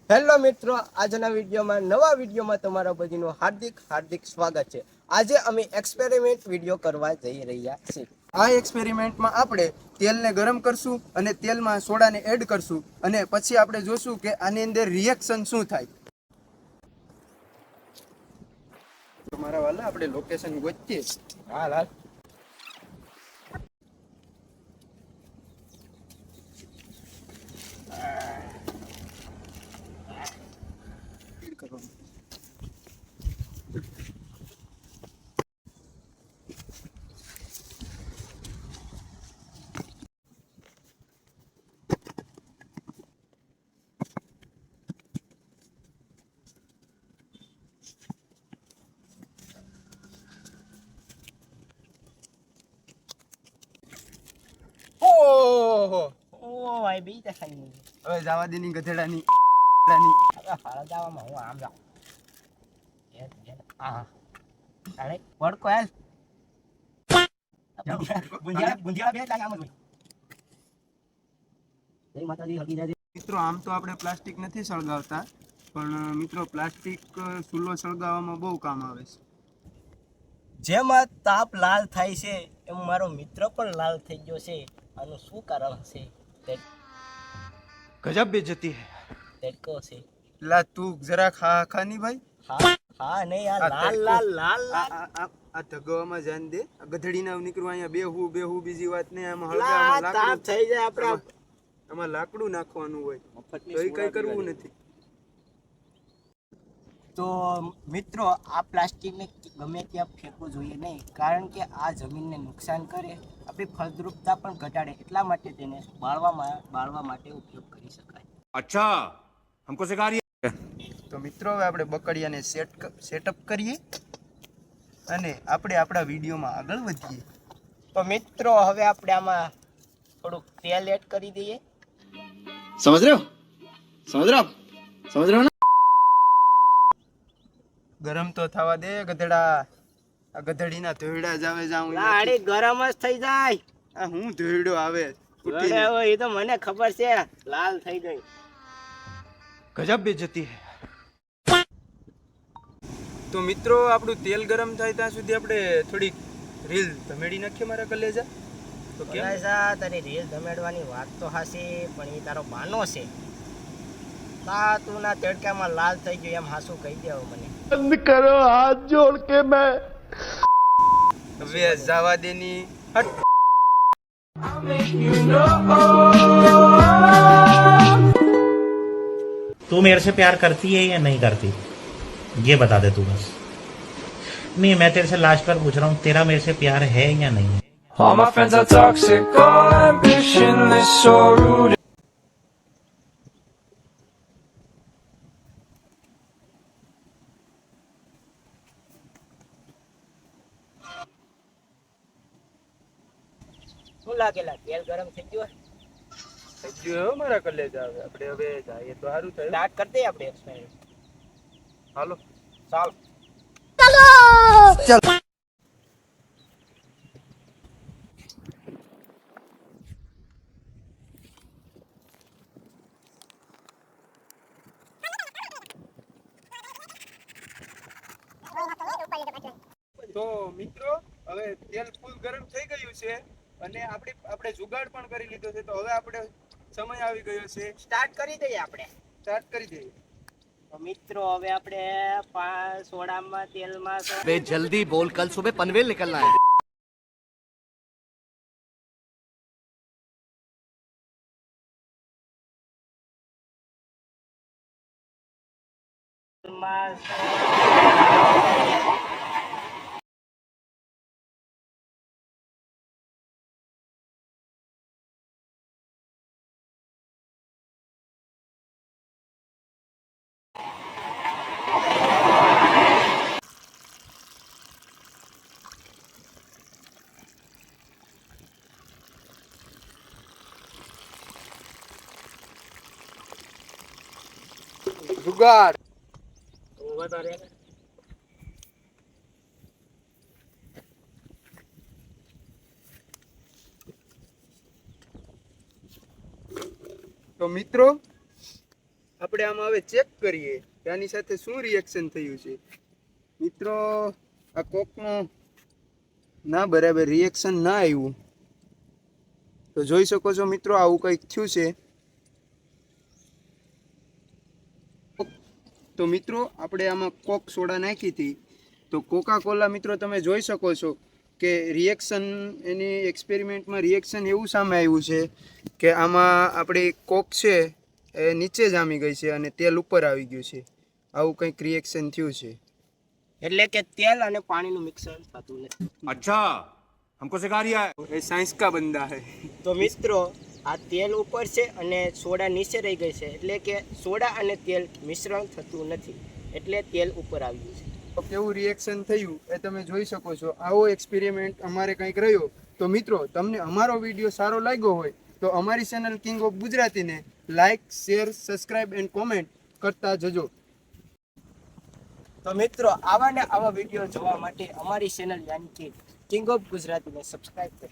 Hello મિત્રો, આજના નવા વિડીયોમાં તમારા બધાનું હાર્દિક સ્વાગત છે। આજે અમે એક્સપેરિમેન્ટ વિડીયો કરવા જઈ રહ્યા છીએ। આ એક્સપેરિમેન્ટમાં આપણે તેલને ગરમ કરશું અને તેલમાં સોડાને એડ કરશું અને પછી આપણે જોશું કે આની અંદર રિએક્શન શું થાય। તમારા વાલા આપણે લોકેશન ગોતીએ। હાલ હાલ ઓહો ઓ ભાઈ બી તે ખાઈ હવે જવા દેની ગધેડાની અરે ફાળા જવામાં હું આમ જાઉં હા અરે વડકો યાર ગુંજિયા બે લાગે આમ જ જય માતાજી હકી જાય। મિત્રો આમ તો આપણે પ્લાસ્ટિક નથી સળગાવતા, પણ મિત્રો પ્લાસ્ટિક ચૂલો સળગાવવામાં બહુ કામ આવે છે। જેમાં તાપ લાલ થાય છે એમ મારો મિત્ર પણ લાલ થઈ ગયો છે। આનું શું કારણ છે? ગજબ બેઇજ્જતી હે। તેડકો છે। લા તું જરા ખાની ભાઈ। હા હા નહીં આ લાલ લાલ લાલ લાલ આ ધગવામાં જાન દે। આ ગધડીના નીકળવા અહીંયા બેહું બીજી વાત નહીં। આમાં લા હળગામાં તાપ લાકડું થઈ જાય આપણે આમાં લાકડું નાખવાનું હોય તો એ કઈ કરવું નથી। તો મિત્રો આ પ્લાસ્ટિકને ગમે ત્યાં ફેંકવું જોઈએ નહીં, કારણ કે આ જમીનને નુકસાન કરે, આપણી ફળદ્રુપતા પણ ઘટાડે, એટલા માટે તેને બાળવા માટે ઉપયોગ કરી શકાય। अच्छा हमको सिखा रही है। તો મિત્રો હવે આપણે બકડિયાને સેટઅપ કરીએ અને આપણે આપણા વિડીયોમાં આગળ વધીએ। તો મિત્રો હવે આપણે આમાં થોડુંક તેલ એડ કરી દઈએ। समझ रहे हो ना। ગરમ તો થવા દે ગધેડા। આ ગધડીના ધોયડા જ આવે જાઉં લાડી ગરમ જ થઈ જાય। આ હું ધોયડો આવે અરે એ તો મને ખબર છે, લાલ થઈ ગઈ। ગજબ બેઇજ્જતી હે। તો મિત્રો આપણું તેલ ગરમ થાય ત્યાં સુધી આપણે થોડીક રીલ ધમેડી નાખીએ મારા કલેજા। તો કેમ તારી રેલ ધમેડવાની વાત તો હાસી, પણ એ તારો બાનો છે। તા તું ના તડકામાં લાલ થઈ ગયો એમ હાસું કહી દેવો મને। बंद करो हाथ जोड़ के मैं। હવે જવા દેની હટ। तू मेरे से प्यार करती है या नहीं करती, ये बता दे तू बस। नहीं, मैं तेरे से लास्ट बार पूछ रहा हूँ, तेरा मेरे से प्यार है या नहीं है? All my friends are toxic, all ambitionless, so rude. શું લાગેલા તેલ ગરમ થઈ ગયો? થઈ ગયો મારા કલેજા। હવે આપણે હવે જઈએ તો સારું થયું। સ્ટાર્ટ કરી દઈએ આપણે એક્સપેરિમેન્ટ। હાલો ચાલ તો મિત્રો હવે તેલ ફૂલ ગરમ થઈ ગયું છે અને આપણે જુગાડ પણ કરી લીધો છે। તો હવે આપણે સમય આવી ગયો છે, સ્ટાર્ટ કરી દઈએ આપણે। સ્ટાર્ટ કરી દઈએ। તો મિત્રો હવે આપણે સોડામાં તેલમાં बे जल्दी बोल, कल सुबह पनवेल निकलना है। જુગાડ તો મિત્રો આપણે આમાં હવે ચેક કરીએ કે આની સાથે શું રિએક્શન થયું છે. મિત્રો આ કોકનું ના બરાબર રિએક્શન ના આવ્યું, તો જોઈ શકો છો મિત્રો આવું કંઈક થયું છે. તો મિત્રો આપણે આમાં કોક સોડા નાખી હતી, તો કોકા કોલા મિત્રો તમે જોઈ શકો છો કે રિએક્શન એની એક્સપેરિમેન્ટમાં રિએક્શન એવું સામે આવ્યું છે કે આમાં આપણી કોક છે એ નીચે જામી ગઈ છે અને તેલ ઉપર આવી ગયું છે. આવું કંઈક રિએક્શન થયું છે. એટલે કે તેલ અને પાણીનું મિક્સર થતું નથી. अच्छा हमको सिखा रिया है. એ સાયન્સ કા બંદા હે. તો મિત્રો આ તેલ ઉપર છે અને સોડા નીચે રહી ગઈ છે, એટલે કે સોડા અને તેલ મિશ્રણ થતું નથી, એટલે તેલ ઉપર આવ્યું છે. તો કેવું રિએક્શન થયું એ તમે જોઈ શકો છો. આવો એક્સપેરિમેન્ટ અમારે કંઈક રહ્યો. તો મિત્રો તમને અમારો વિડીયો સારો લાગ્યો હોય તો અમારી ચેનલ કિંગ ઓફ ગુજરાતીને like, share, subscribe and comment કરતા જજો. તો મિત્રો આવા ને આવા વિડીયો જોવા માટે અમારી ચેનલ યાની કે કિંગ ઓફ ગુજરાતીને સબસ્ક્રાઇબ કરો.